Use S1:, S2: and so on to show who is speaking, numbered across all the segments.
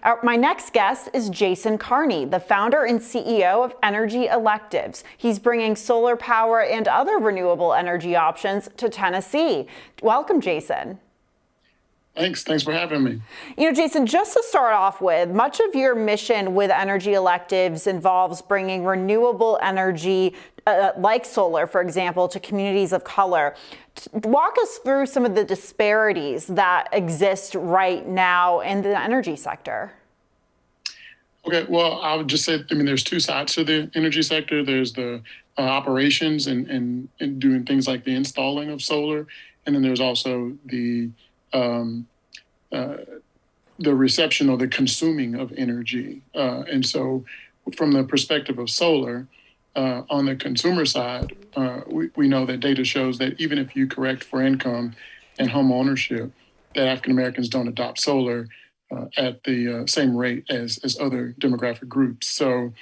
S1: My next guest is Jason Carney, the founder and CEO of Energy Electives. He's bringing solar power and other renewable energy options to Tennessee. Welcome, Jason.
S2: Thanks for having me.
S1: Jason, just to start off with, much of your mission with Energy Electives involves bringing renewable energy, like solar, for example, to communities of color. Walk us through some of the disparities that exist right now in the energy sector.
S2: Okay, well, I would just say, there's two sides to the energy sector. There's the operations and doing things like the installing of solar, and then there's also the reception or the consuming of energy. And so from the perspective of solar, on the consumer side, we know that data shows that even if you correct for income and home ownership, that African Americans don't adopt solar at the same rate as other demographic groups. So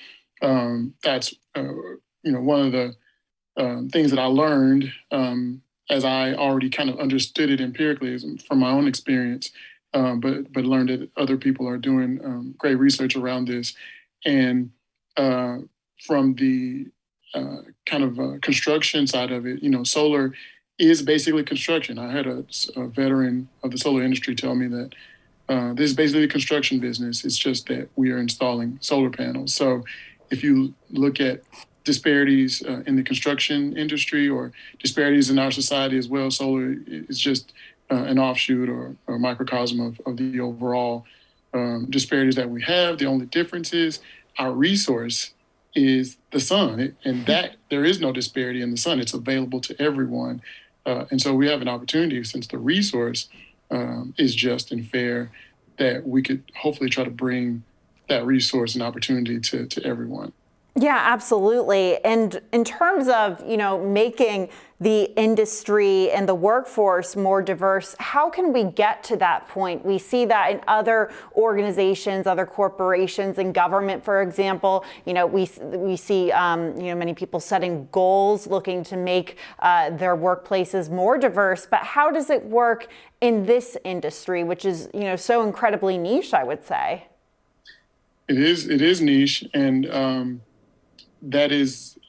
S2: that's one of the things that I learned as I already kind of understood it empirically from my own experience, but learned that other people are doing great research around this. And from the kind of construction side of it, solar is basically construction. I had a veteran of the solar industry tell me that this is basically a construction business. It's just that we are installing solar panels. So if you look at disparities in the construction industry or disparities in our society as well, solar is just an offshoot or a microcosm of the overall disparities that we have. The only difference is our resource is the sun, and that there is no disparity in the sun. It's available to everyone. And so we have an opportunity, since the resource is just and fair, that we could hopefully try to bring that resource and opportunity to everyone.
S1: Yeah, absolutely. And in terms of, making the industry and the workforce more diverse, how can we get to that point? We see that in other organizations, other corporations, and government, for example. We see, many people setting goals, looking to make their workplaces more diverse. But how does it work in this industry, which is, so incredibly niche, I would say?
S2: It is niche, and that is,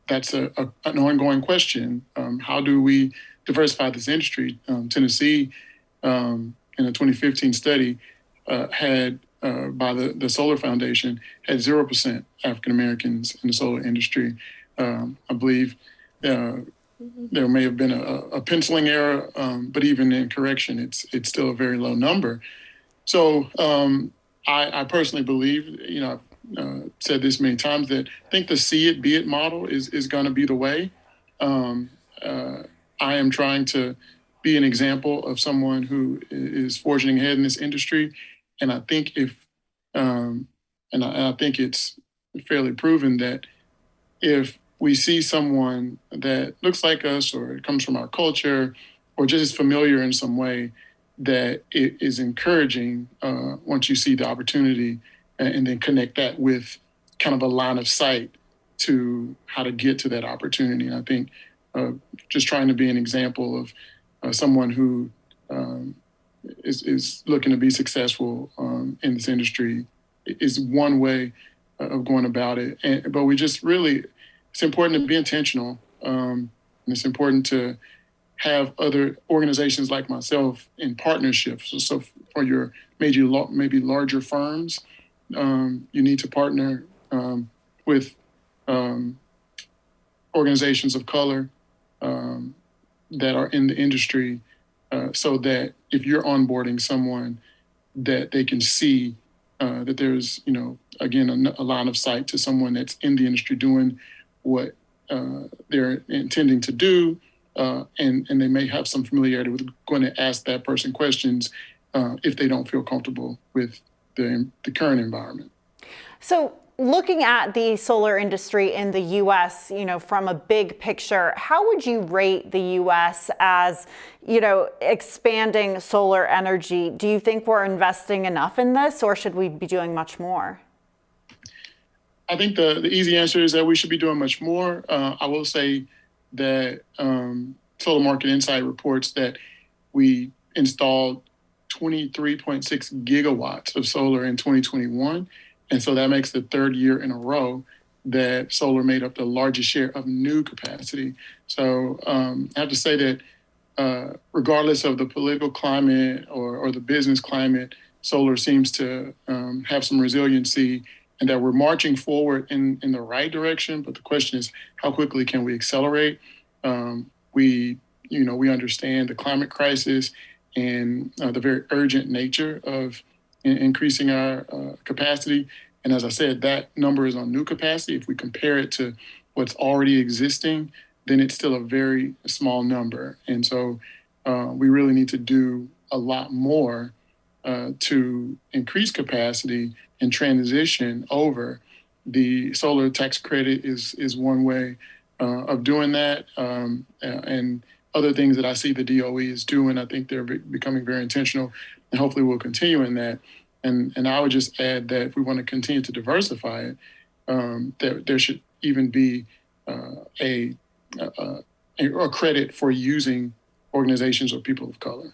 S2: that's an ongoing question. How do we diversify this industry? Tennessee, in a 2015 study, had, by the Solar Foundation, had 0% African Americans in the solar industry. I believe there may have been a penciling error, but even in correction, it's still a very low number. So I personally believe, I've said this many times, that I think the see it, be it model is going to be the way. I am trying to be an example of someone who is forging ahead in this industry. And I think I think it's fairly proven that if we see someone that looks like us or comes from our culture or just is familiar in some way, that it is encouraging once you see the opportunity, and then connect that with kind of a line of sight to how to get to that opportunity. And I think just trying to be an example of someone who is looking to be successful in this industry is one way of going about it. But it's important to be intentional. And it's important to have other organizations like myself in partnerships. So for your maybe larger firms, you need to partner with organizations of color that are in the industry, so that if you're onboarding someone, that they can see that there's, again, a line of sight to someone that's in the industry doing what they're intending to do, and they may have some familiarity with going to ask that person questions if they don't feel comfortable with the current environment.
S1: So looking at the solar industry in the U.S., from a big picture, how would you rate the U.S. as, expanding solar energy? Do you think we're investing enough in this, or should we be doing much more?
S2: I think the easy answer is that we should be doing much more. I will say that Solar Market Insight reports that we installed 23.6 gigawatts of solar in 2021. And so that makes the third year in a row that solar made up the largest share of new capacity. So I have to say that regardless of the political climate or the business climate, solar seems to have some resiliency, and that we're marching forward in the right direction. But the question is, how quickly can we accelerate? We understand the climate crisis and the very urgent nature of increasing our capacity. And as I said, that number is on new capacity. If we compare it to what's already existing, then it's still a very small number. And so we really need to do a lot more to increase capacity and transition over. The solar tax credit is one way of doing that. And other things that I see the DOE is doing, I think they're becoming very intentional, and hopefully we'll continue in that. And I would just add that if we want to continue to diversify it, there should even be a credit for using organizations or people of color.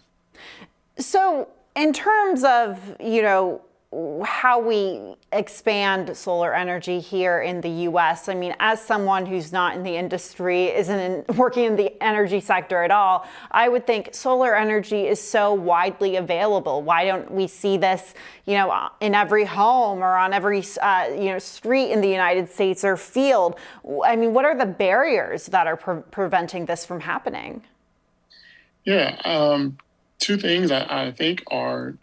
S1: So in terms of, how we expand solar energy here in the U.S., I mean, as someone who's not in the industry, working in the energy sector at all, I would think solar energy is so widely available. Why don't we see this, in every home or on every, street in the United States or field? I mean, what are the barriers that are preventing this from happening?
S2: Yeah, two things I think are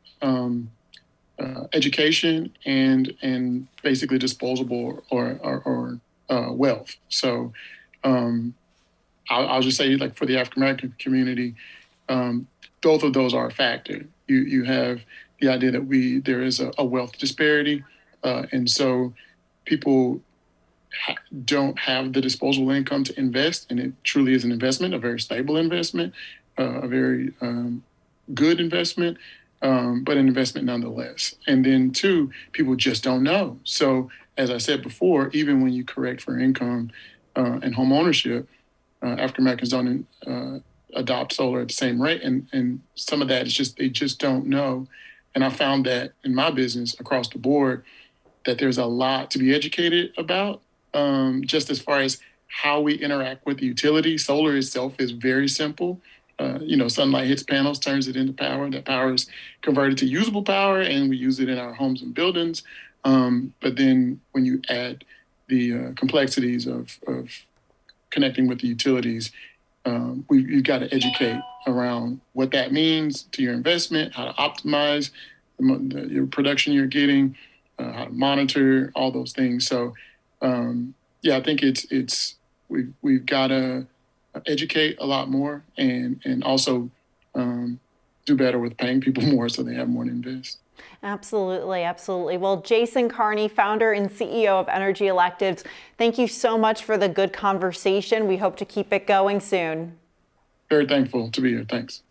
S2: education and basically disposable or wealth. So I'll just say, like, for the African American community, both of those are a factor. You have the idea that there is a wealth disparity, and so people don't have the disposable income to invest, and it truly is an investment, a very stable investment, a very good investment. But an investment nonetheless. And then two, people just don't know. So as I said before, even when you correct for income and home ownership, African Americans don't adopt solar at the same rate. And some of that is just, they just don't know. And I found that in my business across the board, that there's a lot to be educated about, just as far as how we interact with the utility. Solar itself is very simple. Sunlight hits panels, turns it into power. That power is converted to usable power, and we use it in our homes and buildings. But then when you add the complexities of connecting with the utilities, you've got to educate around what that means to your investment, how to optimize your production you're getting, how to monitor all those things. So, I think we've got to educate a lot more and also do better with paying people more so they have more to invest.
S1: Absolutely, absolutely. Well, Jason Carney, founder and CEO of Energy Electives, thank you so much for the good conversation. We hope to keep it going soon.
S2: Very thankful to be here. Thanks.